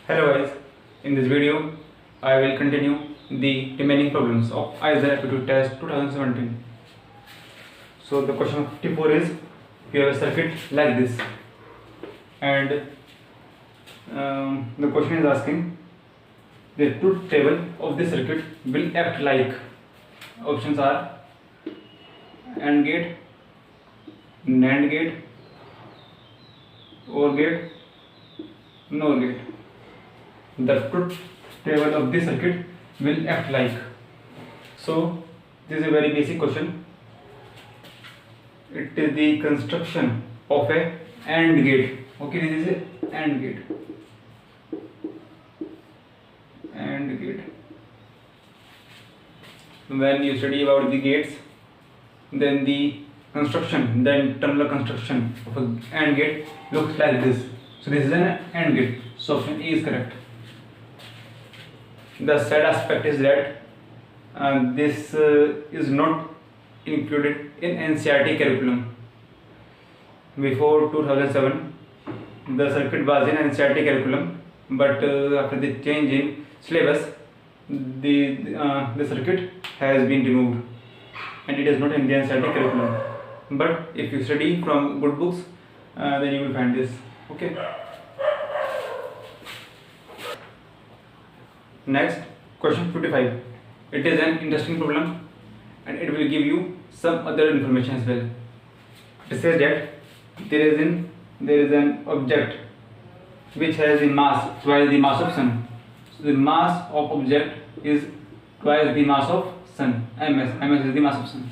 Hello guys, in this video I will continue the remaining problems of ISA Aptitude Test 2017. So the question 54 is, you have a circuit like this and the question is asking the truth table of the circuit will act like. Options are AND gate, NAND gate, OR gate, NOR gate. The truth table of this circuit will act like. So this is a very basic question. It is the construction of a AND gate. Okay, this is a AND gate. AND gate. When you study about the gates, then the construction, the internal construction of an AND gate looks like this. So this is an AND gate. So option A is correct. The sad aspect is that this is not included in NCERT curriculum. Before 2007, the circuit was in NCERT curriculum, but after the change in syllabus, the circuit has been removed and it is not in the NCERT curriculum. But if you study from good books, then you will find this. Okay. Next, question 55. It is an interesting problem and it will give you some other information as well. It says that there is an object which has a mass twice the mass of sun. So the mass of object is twice the mass of sun, ms is the mass of sun.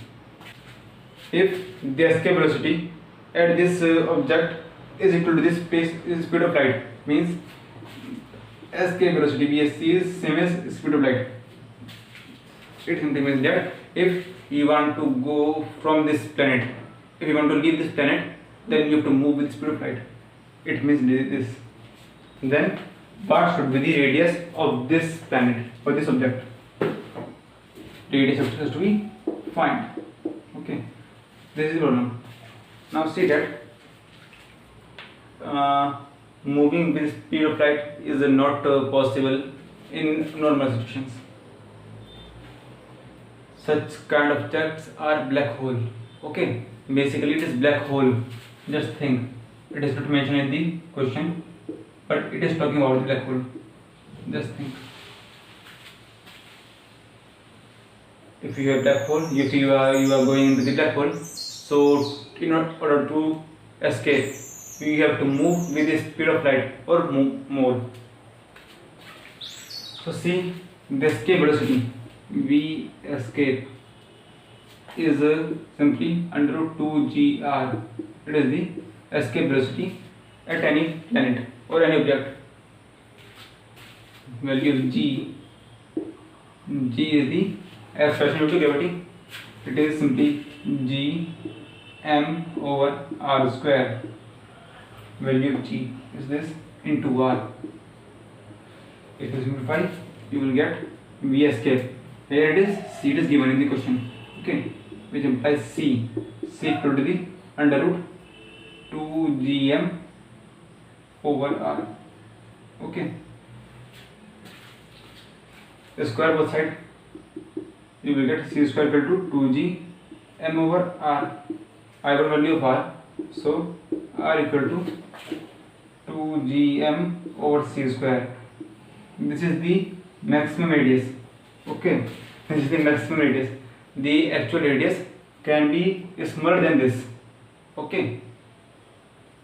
If the escape velocity at this object is equal to this speed of light, means escape velocity VSC is same as speed of light. It simply means that if you want to go from this planet, if you want to leave this planet, then you have to move with speed of light. It means this. Then what should be the radius of this planet or this object? Radius has to be find. Okay, this is the problem. Now see that moving with speed of light is not possible in normal situations. Such kind of objects are black hole. Okay, basically it is black hole. Just think, it is not mentioned in the question, but it is talking about the black hole. Just think. If you have black hole, if you are going into the black hole, so in order to escape, you have to move with the speed of light or move more. So see, the escape velocity V escape is simply under root 2gr. It is the escape velocity at any planet or any object. Value of g is the acceleration due to gravity. It is simply g m over r square. Value of g is this into r. If you simplify, you will get V escape. Here it is, C it is given in the question. Okay, which implies C equal to the under root 2gm over r. Okay, the square both side, you will get C square equal to 2gm over r. I have a value of r, so r equal to 2gm over c square. This is the maximum radius. Okay, this is the maximum radius. The actual radius can be smaller than this. Okay,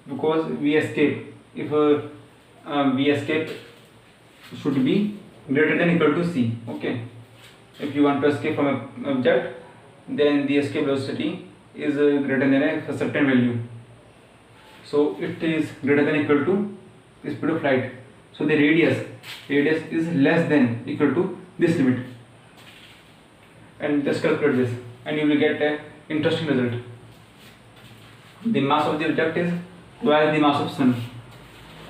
because V escape, if V escape should be greater than equal to c. Okay, if you want to escape from an object, then the escape velocity is greater than a certain value. So it is greater than equal to the speed of light. So the radius is less than equal to this limit. And just calculate this and you will get an interesting result. The mass of the object is twice the mass of sun.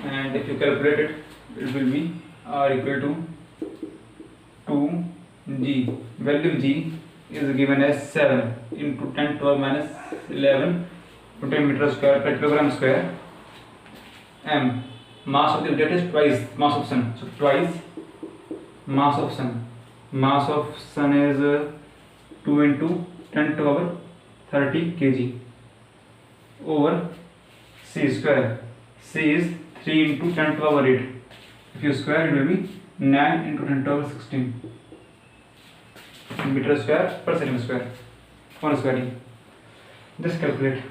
And if you calculate it, it will be r equal to 2g. Value of g is given as 7 into 10 to the power minus 11 to 10 meter square per kilogram square m mass of the object is twice mass of sun. So twice mass of sun. Mass of sun is 2 into 10 to the power 30 kg over c square. C is 3 into 10 to the power 8. If you square, it will be 9 into 10 to the power 16 meter square per second square. 1 square. Just calculate.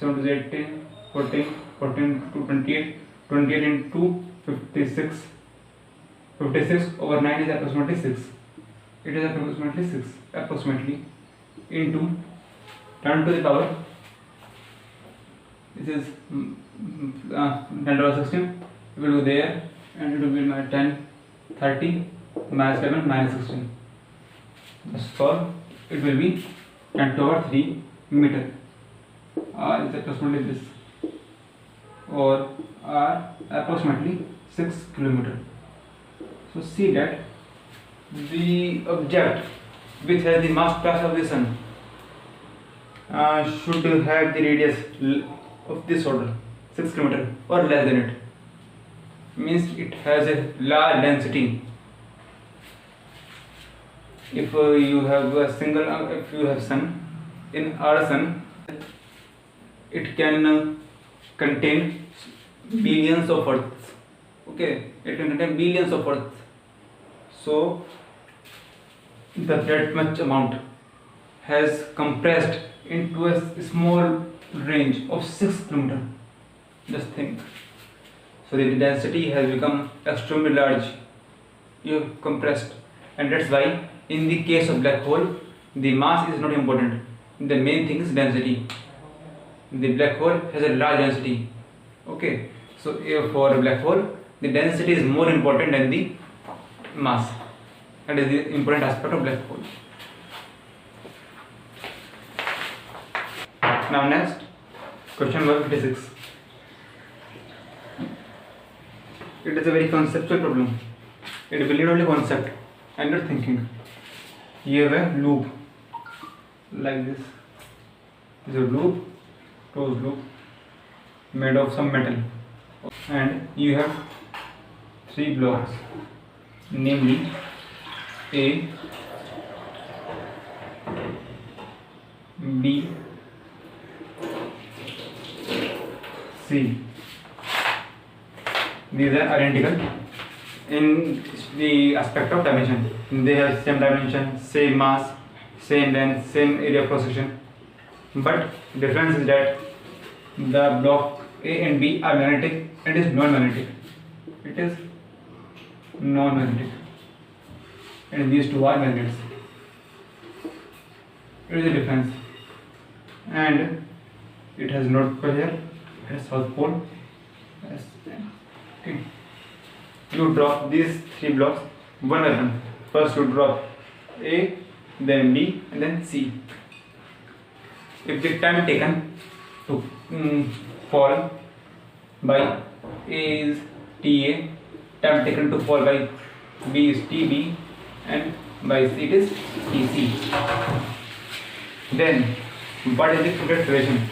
7 to 18, 14, 14 to 28, 28 into 56. 56 over 9 is approximately 6. It is approximately 6. Approximately into 10 to the power. This is 10 to the power 16. It will go there and it will be 10, 30, minus 7, minus 16. So it will be 10 to the power 3 meter. R is approximately this, or R approximately 6 kilometer. So see that the object which has the mass class of the sun should have the radius of this order, 6 kilometer or less than it. Means it has a large density. If you have a single, if you have sun, in our sun, it can contain billions of earths. Okay, it can contain billions of earths. So that much amount has compressed into a small range of 6 kilometer. Just think. So the density has become extremely large. You have compressed, and that's why in the case of black hole, the mass is not important. The main thing is density. The black hole has a large density. Okay, so for a black hole, the density is more important than the mass. That is the important aspect of black hole. Now next, question number 56. It is a very conceptual problem. It will need only concept and not thinking. You have a loop like this. This is a loop, closed loop, made of some metal, and you have 3 blocks, namely A, B, C. These are identical in the aspect of dimension. They have same dimension, same mass, same length, same area of cross section. But difference is that the block A and B are magnetic and is non-magnetic. It is non-magnetic, and these two are magnets. It is a difference, and it has North Pole here, it has South Pole. Yes. Okay. You drop these 3 blocks one by one. First you drop A, then B, and then C. If the time taken to fall by A is TA, time taken to fall by B is TB, and by C it is TC. Then what is the total duration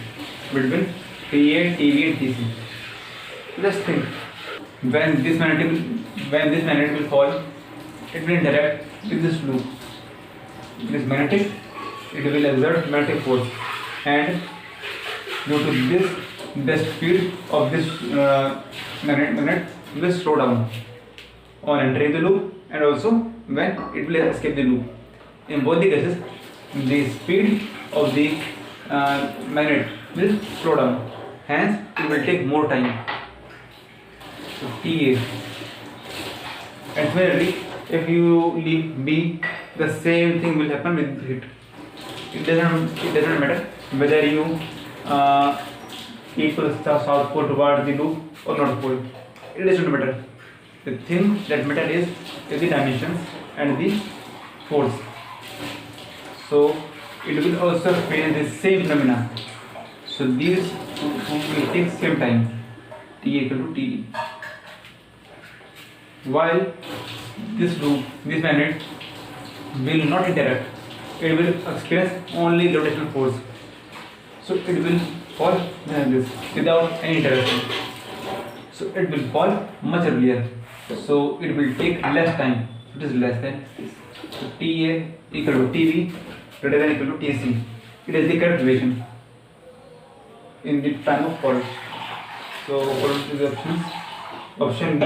between TA, TB and TC? Just think, when this magnet will fall, it will interact with this loop. It is magnetic, it will exert magnetic force, and due to this, the speed of this magnet will slow down on entering the loop, and also when it will escape the loop. In both the cases, the speed of the magnet will slow down, hence it will take more time. So TA. And similarly, if you leave B, the same thing will happen with it. It doesn't matter whether you keep the south pole towards the loop or north pole. It doesn't matter. The thing that matters is the dimensions and the force. So it will also face the same phenomena. So these two will take same time. T equal to TE. While this loop, this magnet will not interact, it will experience only gravitational force. So it will fall like this without any interaction. So it will fall much earlier. So it will take less time. It is less than this. So TA equal to TB greater than equal to TC. It is the correct relation in the time of fall. So according to the options, option B.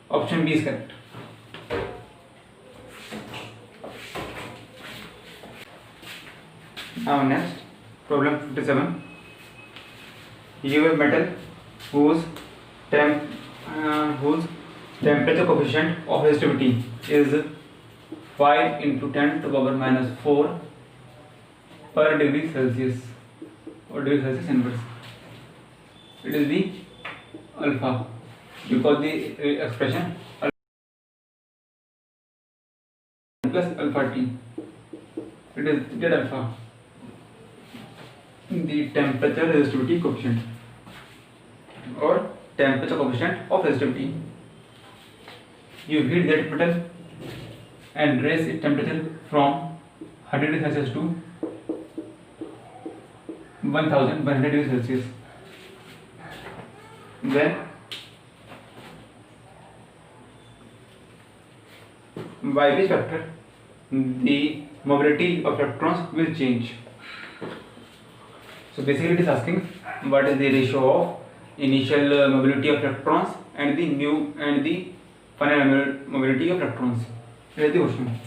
Option B is correct. Now next, problem 57. You have a metal whose temperature coefficient of resistivity is 5 into 10 to the power minus 4 per degree Celsius or degree Celsius inverse. It is the alpha because the expression alpha plus alpha t. It is Z alpha, the temperature resistivity coefficient or temperature coefficient of resistivity. You heat that metal and raise its temperature from 100 degrees Celsius to 1100 degrees Celsius. Then by which factor the mobility of electrons will change? So basically it is asking what is the ratio of initial mobility of electrons and the final mobility of electrons. Here is the question.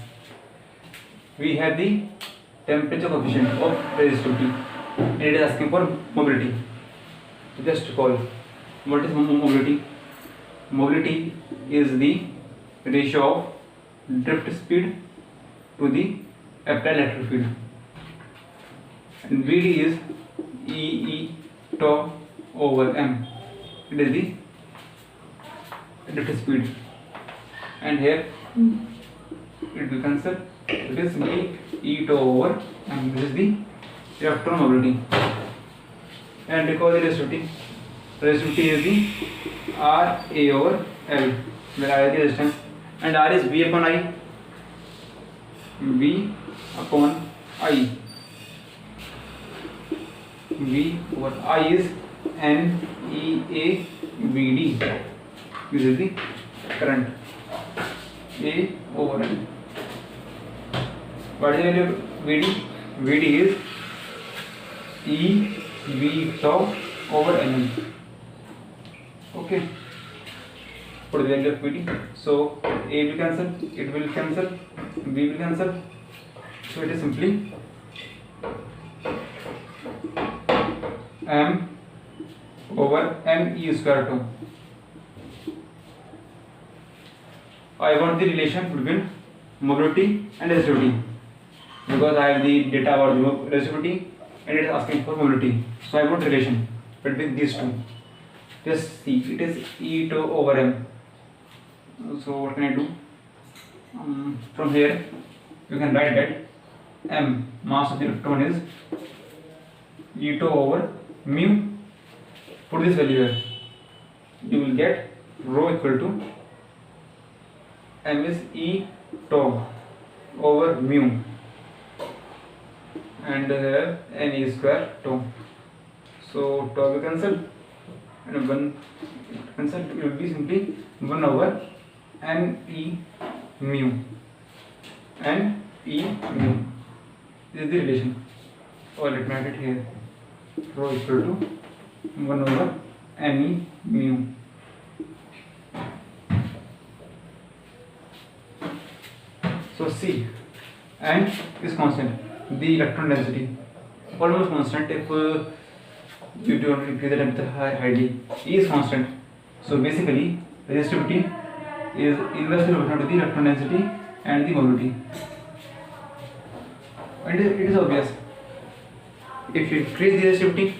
We have the temperature coefficient of resistivity and it is asking for mobility. So just recall what is mobility. Mobility is the ratio of drift speed to the applied electric field, and Vd is E tau over m. It is the drift speed, and here it will cancel. It is simply E tau over m. This is the electron mobility. And recall the resistivity. Resistivity is the R A over L, where R is the resistance and R is V upon I. V upon I. V over I is NEAVD. This is the current. A over N. What is the value of VD? VD is EV tau over N. Okay. Put the value of VD. So A will cancel, it will cancel, V will cancel. So it is simply M over ME square tau. I want the relation between mobility and resistivity because I have the data about the resistivity and it is asking for mobility. So I want relation between these two. Just see, it is E tau over M. So what can I do? From here you can write that M, mass of the electron, is E tau over mu. Put this value here. You will get rho equal to M is E tau over mu and here N E square tau. So tau will cancel and 1 cancel. It will be simply 1 over N E mu. N E mu. This is the relation. Or let me write it here. Rho equal to 1 over N E mu. So C, and is constant. The electron density almost constant if you do not increase the temperature highly. E is constant. So basically resistivity is inversely proportional to the electron density and the mobility. And it is obvious. If you increase the resistivity,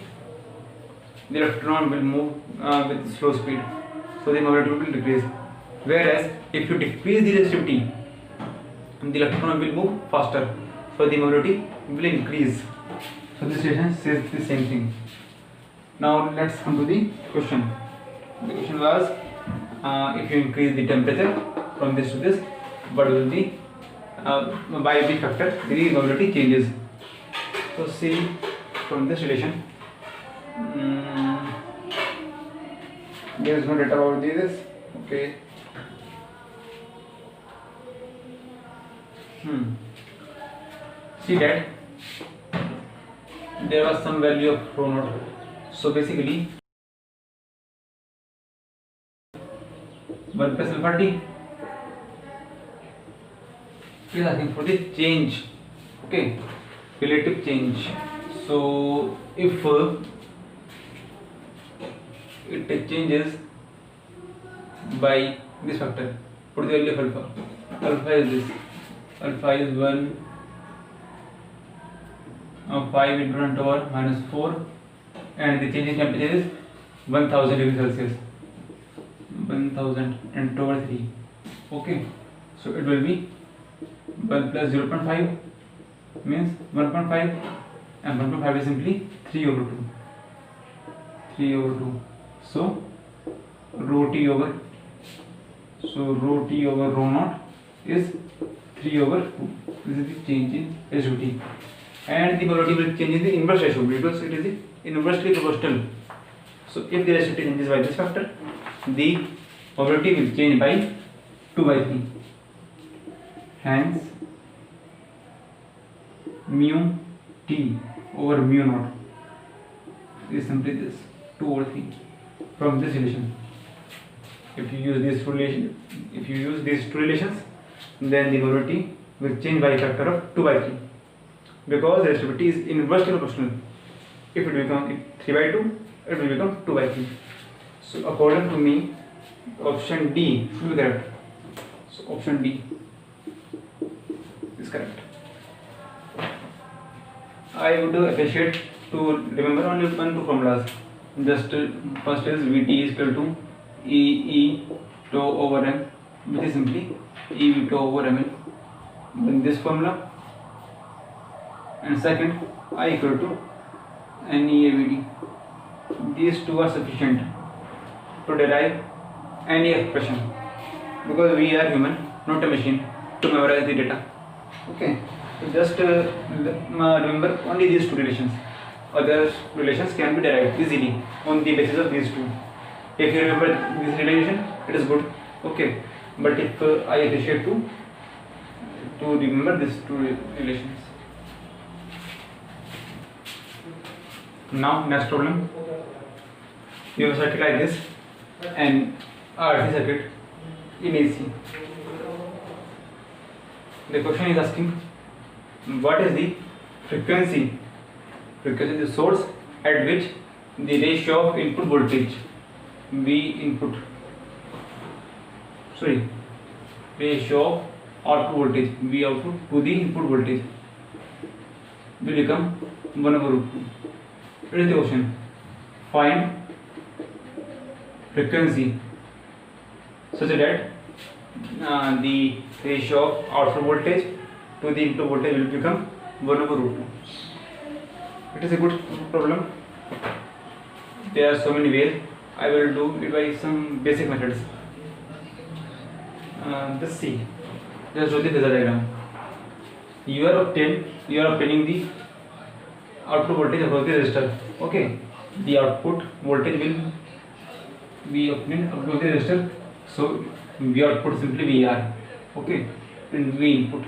the electron will move with slow speed, so the mobility will decrease. Whereas if you decrease the resistivity, the electron will move faster, so the mobility will increase. So this relation says the same thing. Now let's come to the question. The question was, if you increase the temperature from this to this, what will be by the factor the mobility changes. So see, from this relation There is no data about this. Okay. See that there was some value of rho naught. So basically 1 plus alpha t. It is asking for the change. Okay, relative change. So if it changes by this factor, put the value of alpha. Alpha is this. Alpha is 1 5 into 10 to power minus 4, and the change in temperature is 1000 degrees Celsius. 1000 and to power 3. Okay, so it will be 1 plus 0.5 means 1.5, and 1.5 is simply 3 over 2. 3 over 2. So rho t over rho naught is 3 over 2. This is the change in SUT. And the probability will change in the inverse ratio because it is inversely proportional. So if the ratio changes by this factor, the probability will change by 2 by 3. Hence mu t over mu naught is simply this 2 over 3 from this relation. If you use these two relations, then the probability will change by a factor of 2 by 3 because the resistivity is inversely proportional. If it becomes 3 by 2, it will become 2 by 3. So according to me, option D should be correct. So option D is correct. I would appreciate to remember only 2 formulas. Just first is Vt is equal to E tau over m, which is simply E V tau over ml. Then this formula, and second I equal to NeAVT. These two are sufficient to derive any expression because we are human, not a machine, to memorize the data. Okay, so just remember only these two relations. Other relations can be derived easily on the basis of these two. If you remember this relation, it is good. Okay, but if I appreciate to remember these two relations. Now next problem. You have a circuit like this and RC circuit in AC. The question is asking what is the frequency of the source at which the ratio of input voltage ratio of output voltage V output to the input voltage will become 1 over root 2. It is the question. Find frequency such that the ratio of output voltage to the input voltage will become 1 over root 2. It is a good problem. There are so many ways. I will do it by some basic methods. Let's see. Just draw the phasor diagram. You are obtaining the output voltage across the resistor. Okay, the output voltage will be obtained across the resistor. So V output simply VR. Okay, and V input.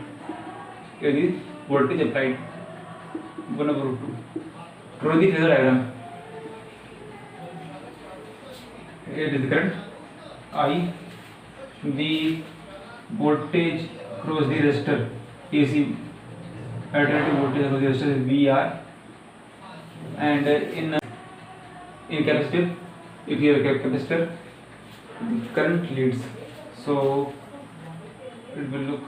Here is voltage applied 1 over root 2. Draw the phasor diagram. Here is the current I. The voltage across the resistor AC alternating voltage across the resistor is VR, and in capacitor, if you have a capacitor, the current leads. So it will look,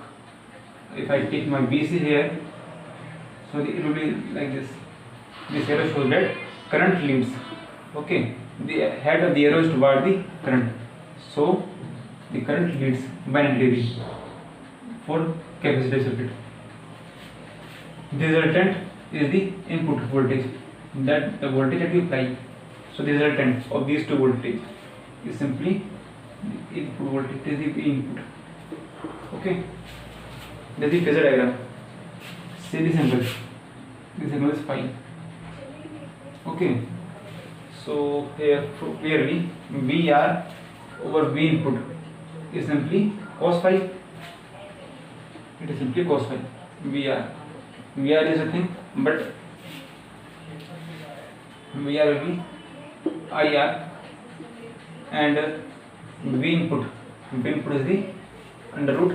if I take my BC here, so it will be like this. This arrow shows that current leads. Okay, the head of the arrow is toward the current, so the current leads by 90 degrees for capacitor circuit. The resultant is the input voltage, that the voltage that you apply. So the resultant of these two voltage is simply the input voltage, is the input. Okay, this is the phasor diagram. See this angle. This angle is phi. Okay, So here clearly VR over V input is simply cos phi. It is simply cos phi. VR is a thing, but VR will be IR, and V input is the under root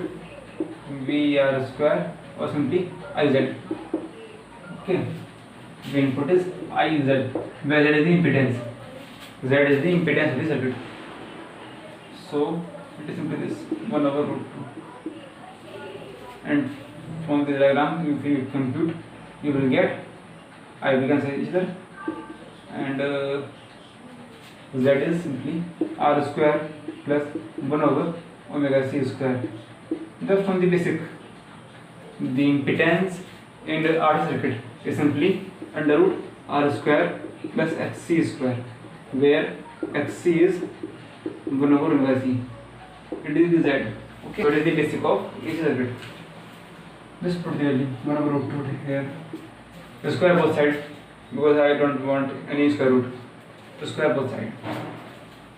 VR square or simply IZ. Okay, V input is IZ, where Z is the impedance. Z is the impedance of the circuit. So it is simply this 1 over root 2. And from this diagram, if you compute, you will get I we can say each other, and Z is simply R square plus 1 over omega C square. Just from the basic, the impedance in the RC circuit is simply under root R square plus XC square, where XC is 1 over omega C. It is the Z. Okay, what is the basic of AC circuit? Just put the value 1 over root 2 here. The square both sides, because I don't want any square root. To square both sides,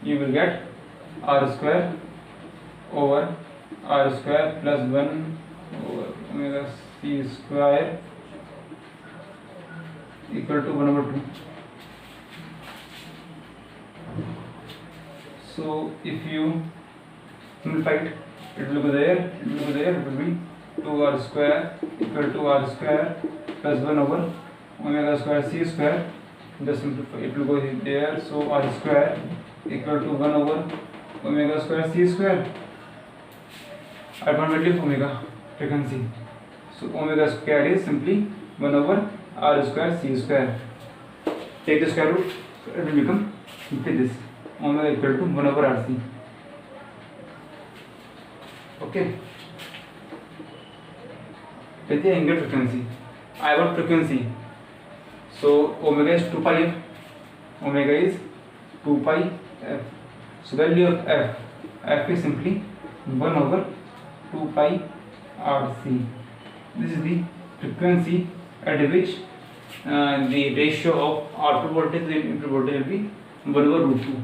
you will get R square over R square plus 1 over omega C square equal to 1 over 2. So if you simplify it, it will go there, it will go there, it will be 2R square equal to R square plus 1 over omega square C square. Just simplify, it will go there, so R square equal to 1 over omega square C square. I found value of omega frequency, so omega square is simply 1 over R square C square. Take the square root, so it will become simply this omega equal to 1 over RC. Okay, take the angular frequency. I want frequency, so omega is 2 pi f. Omega is 2 pi f. So value of f is simply 1 over 2 pi RC. This is the frequency at which the ratio of output voltage and input voltage will be 1 over root 2.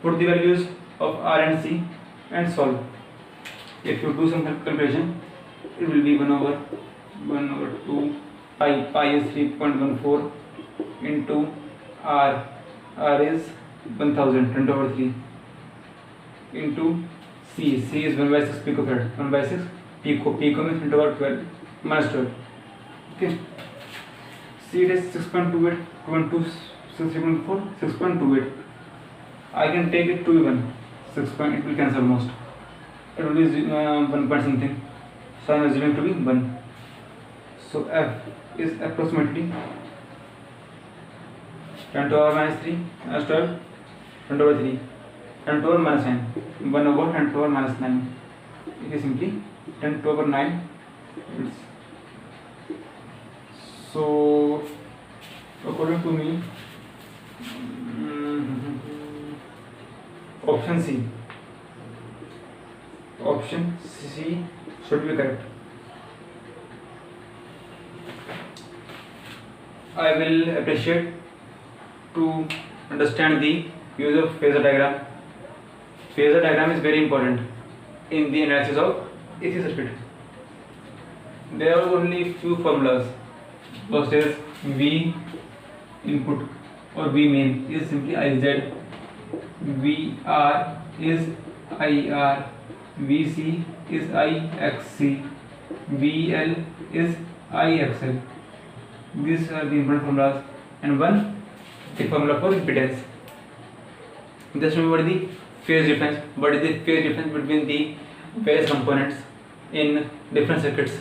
Put the values of R and C and solve. If you do some calculation, it will be 1 over 2 pi is 3.14 into R is 1000, 10 over 3 into C is 1 by 6 picofarad, 1 by 6 pico means 10 over 12 minus 12. Okay, C it is 6.28, 3.4, 6.28. I can take it to even 6 point, it will cancel most. It will be 1 point something, so I am assuming to be 1. So F is approximately 10 to the power minus 3 minus 12, 10 over 3, 10 to the power minus 9, 1 over 10 to the power minus 9. It is simply 10 to the power 9. So according to me, option C should be correct. I will appreciate to understand the use of phasor diagram. Phasor diagram is very important in the analysis of AC circuit. There are only few formulas. First is V input or V main is simply IZ, VR is IR, VC is IXC, VL is IXL. These are the important formulas, and one the formula for impedance. Just remember the phase difference. What is the phase difference between the various components in different circuits?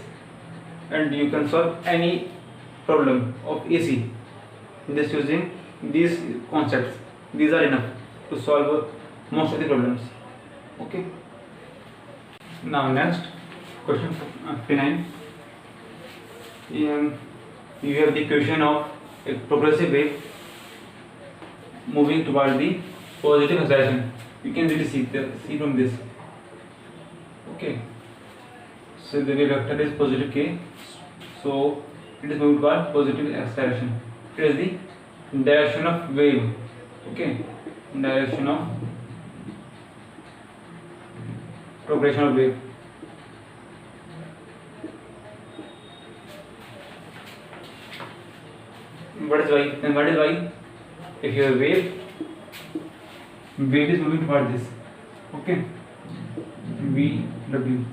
And you can solve any problem of AC just using these concepts. These are enough to solve most of the problems. Okay. Now next question 59. You have the equation of a progressive wave moving toward the positive acceleration. You can really see from this. Okay. So the wave vector is positive k. So it is moving toward positive acceleration. It is the direction of wave. Okay, direction of progression of wave. What is y? Then what is y? If your wave is moving toward this, okay, v w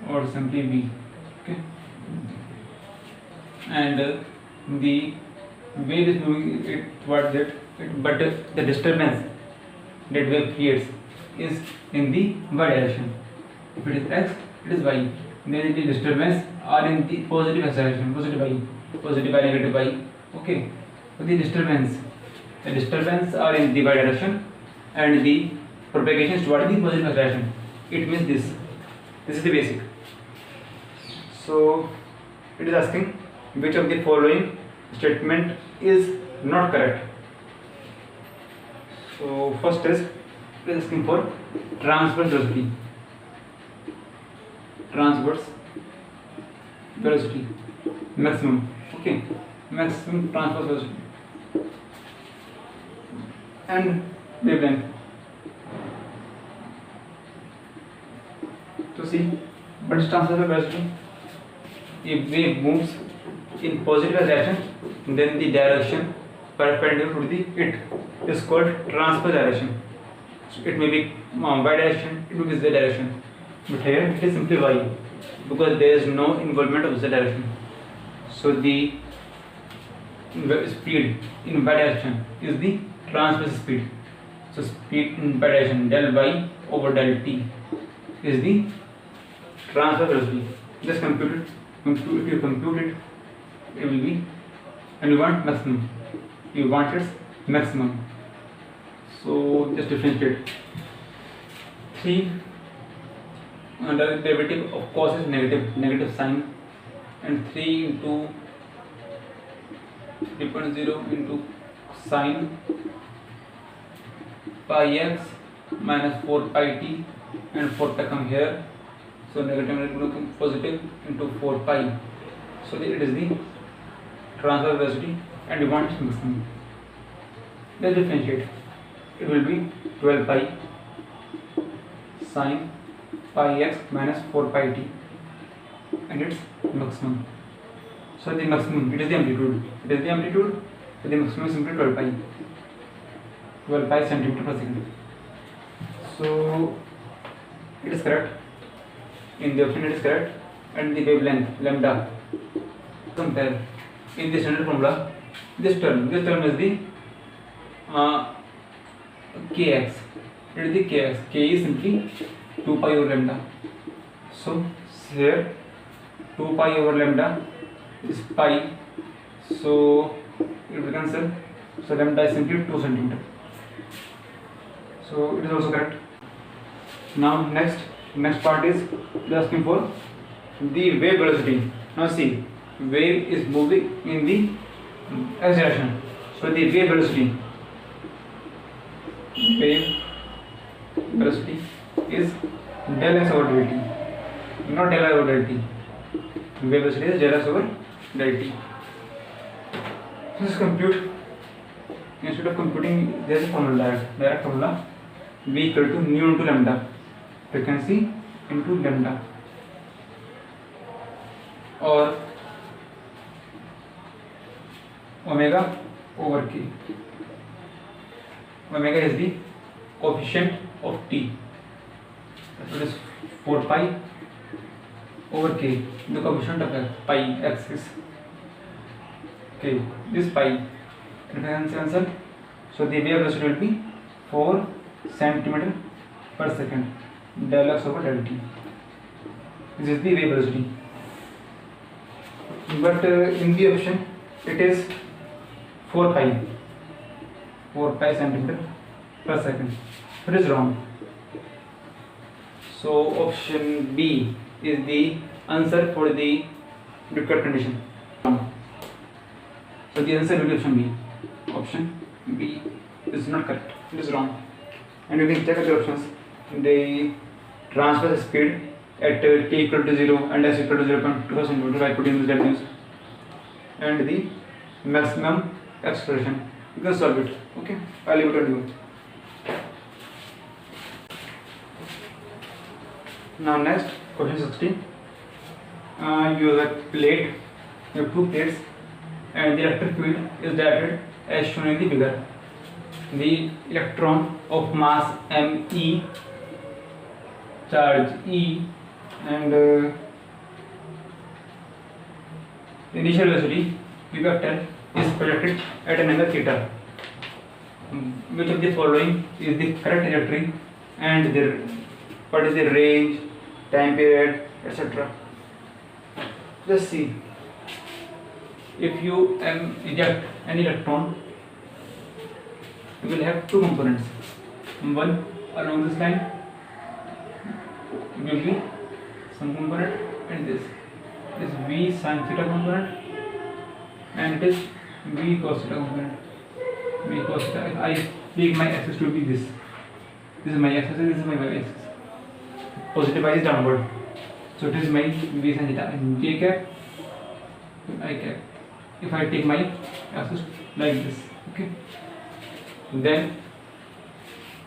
or simply v, okay, and the wave is moving it towards it, but the disturbance that wave creates is in the y direction. If it is x, it is y. Then the disturbance are in the positive x direction, positive y, negative y. Okay, so the disturbance are in the y direction, and the propagation is toward the positive x direction. It means this is the basic. So it is asking which of the following statement is not correct. So first is it is asking for transverse velocity. Transverse velocity maximum. Okay, maximum transverse velocity and wavelength. So see, what is transverse velocity? If wave moves in positive direction, then the direction perpendicular to the it is called transverse direction. So it may be y direction, it may be z direction, but here it is simply y because there is no involvement of z direction. So the speed in y direction is the transverse speed. So speed in y direction del y over del t is the transverse velocity. Just compute it. If you compute it, it will be, and you want maximum. You want its maximum. So just differentiate. 3 under derivative of cos is negative sign, and 3 into 3.0 into sine pi x minus 4 pi t, and 4 pi come here. So negative will become positive into 4 pi. So it is the transverse velocity, and you want its maximum. Let's differentiate. It will be 12 pi sine pi x minus 4 pi t, and its maximum. So the maximum, it is the amplitude. So the maximum is simply 12 pi. 12 pi centimeter per second. So it is correct. In the option it is correct, and the wavelength lambda. Compare in the standard formula. This term is the kx. It is the kx. K is simply 2 pi over lambda. So here 2 pi over lambda is pi. So it will cancel. So lambda is simply 2 centimeter. So it is also correct. Now next part is asking for the wave velocity. Now see, wave is moving in the x direction. So the wave velocity is del x over del t, not del I over del t. Wave velocity is del x over del t. So just compute. Instead of computing, there is a formula, direct formula. V equal to nu into lambda, frequency into lambda, or omega over k. Omega is the coefficient of t. So it is 4 pi over k. The coefficient of pi x is k. This pi. Answer. So the wave velocity will be 4 centimeter per second. Del x over del t. This is the wave velocity. But in the option it is 4 pi centimeter per second. It is wrong. So option B is the answer for the required condition. So the answer will be option B. Option B is not correct. It is wrong. And you can check the options. The transverse speed at t equal to 0 and s equal to 0.2 centimeter by putting these values, and the maximum acceleration. You can solve it. Okay, I'll leave it on you. Now next, question 16. You have a plate, you have two plates, and the electric field is directed as shown in the figure. The electron of mass me, charge E, and the initial velocity v vector is projected at an angle theta. Which of the following is the correct trajectory, and what is the range, time period, etc. Just see. If you eject an electron, you will have two components. One along this line will be some component, and this is v sin theta component, and it is v cos theta component. V cos theta. If I take my axis to be this is my axis, this is my y axis. Positive y is downward, so it is my v sin theta and j cap, I cap. If I take my axis like this, okay, then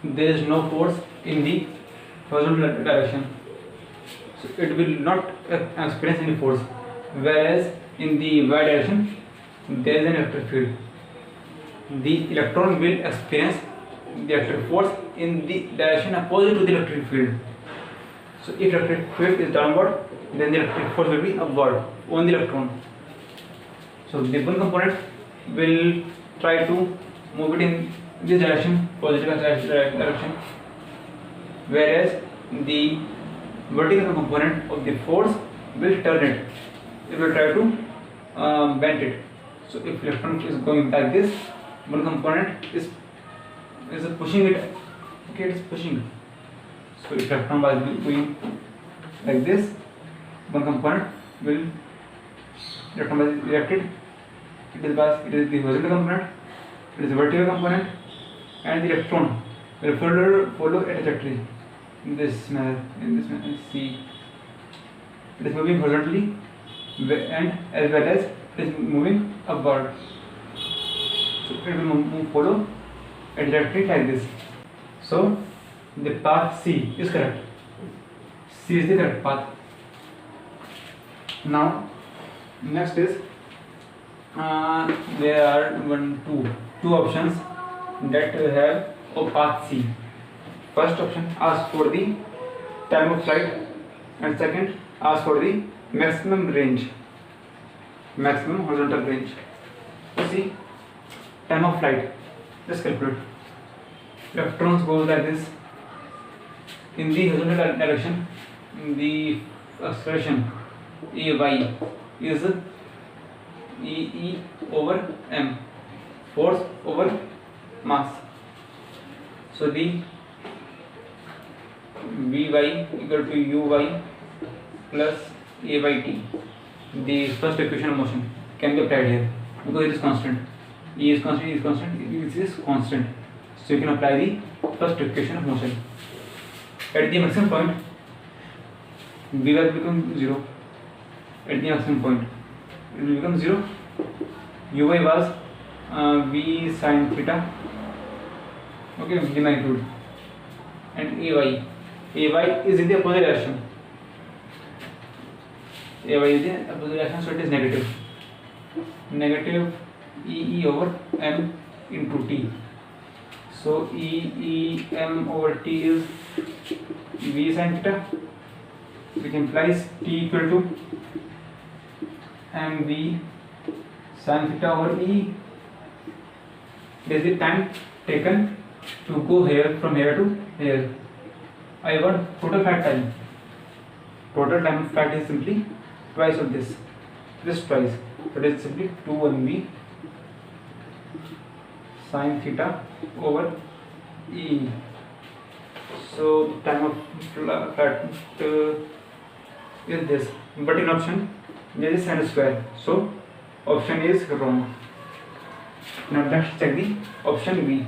there is no force in the horizontal direction, so it will not experience any force, whereas in the y direction there is an electric field. The electron will experience the electric force in the direction opposite to the electric field. So if electric field is downward, then the electric force will be upward on the electron. So the one component will try to move it in this direction, positive direction, whereas the vertical component of the force will turn it. It will try to bend it. So if electron is going like this, one component is pushing it. Okay, it is pushing. So if electron was going like this, one component will electron was ejected. It is the horizontal component, it is the vertical component, and the electron will follow a trajectory in this manner. See, it is moving horizontally and as well as it is moving upward. So it will follow a trajectory like this. So the path C is correct. C is the correct path. Now next is there are two options that have a path C. First option asks for the time of flight, and second asks for the maximum range, maximum horizontal range. You see, time of flight, just calculate. Electrons go like this in the horizontal direction. The acceleration AY is E over m, force over mass. So the Vy equal to Uy plus A by T. The first equation of motion can be applied here because it is constant. E is constant, E is constant, this is constant. So you can apply the first equation of motion. At the maximum point, Vy will become 0. At the maximum point, it will become 0. Uy was V sin theta, okay, the magnitude, and Ay is in the opposite direction. Ay is in the opposite direction, so it is negative. Negative E over m into T. So m over T is V sin theta, which implies T equal to mv sin theta over E. This is the time taken to go here from here to here. I want total flight time. Total time of flight is simply twice of this. This twice. So it is simply 2 sin theta over E. So the time of flight is this. But in option there is sin square. So option is wrong. Now let's check the option B.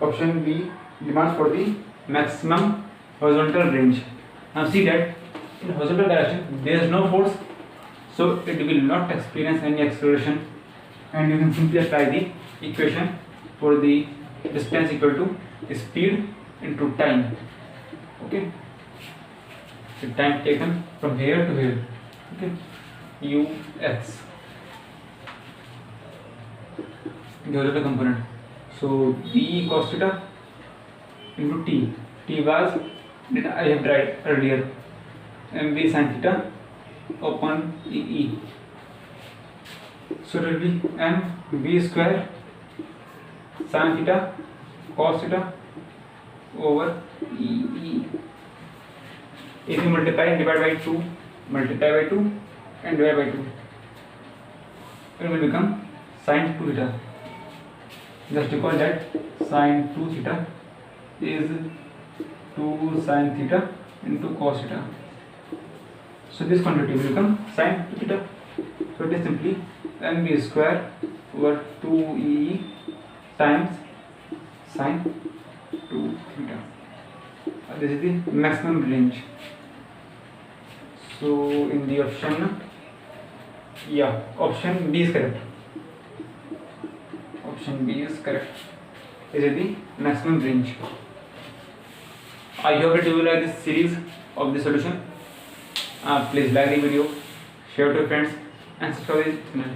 Option B demands for the maximum horizontal range. Now see that in horizontal direction there is no force, so it will not experience any acceleration, and you can simply apply the equation for the distance equal to speed into time. Okay, the time taken from here to here. Okay, ux, the other component. So d cos theta into t was that I have tried earlier, mv sin theta upon e. So it will be mv square sin theta cos theta over e. If you multiply and divide by 2, multiply by 2 and divide by 2, it will become sin 2 theta. Just recall that sin 2 theta is 2 sin theta into cos theta. So this quantity will become sin 2 theta. So it is simply mv square over 2e times sin 2 theta. This is the maximum range. So in the option, yeah, option B is correct. Option B is correct. This is the maximum range. I hope that you will like this series of the solution. Please like the video, share to your friends, and subscribe to the channel.